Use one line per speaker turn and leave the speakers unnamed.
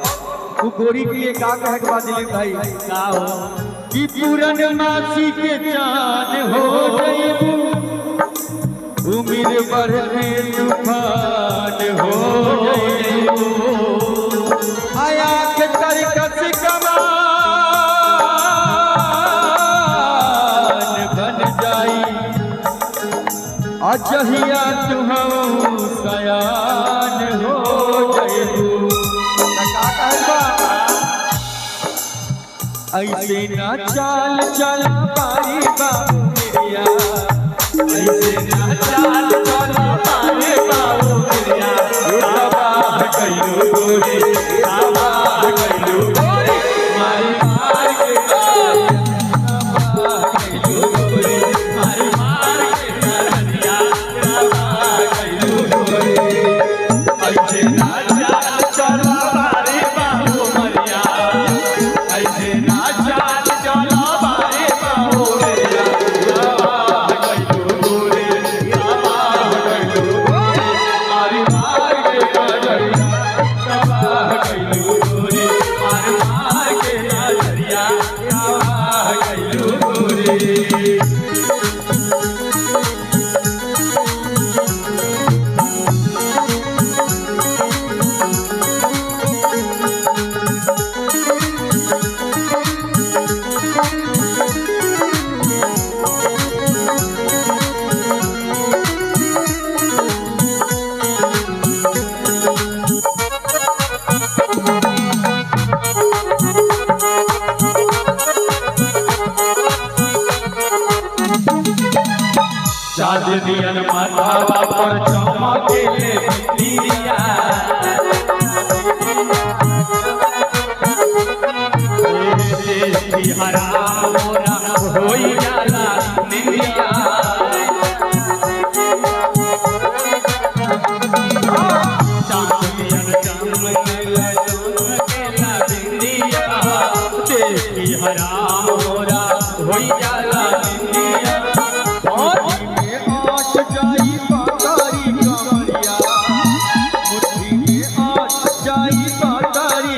तू गोरी के लिए का कहे के बाद दिलीप भाई
का हो
कि पूरन मासी के चांद हो जइबू उम्र बढ़ने तूफान हो जइबू आया के तरकस कमान बन जाई अजहिया तुहू सयान हो जइबू ऐसे ना चाल चल पारी बाबू मेरिया ऐसे ना चाल चल पारी बाबू मेरिया तबाह कइलो गोरी तबाह कइलो गोरी मारी मार के तबाह कइलो गोरी मारी मार के नरिया तबाह कइलो गोरी ऐसे ना चाल चल पारी बाबू मेरिया ऐसे ना चाँदनियन माथावा पर चमकेले बिंदिया देखी हराम मोरा होई जाला निंदिया चाँदनियन चमकेला चमकेला बिंदिया देखी हराम मोरा होई जाला निंदिया जाई पातारी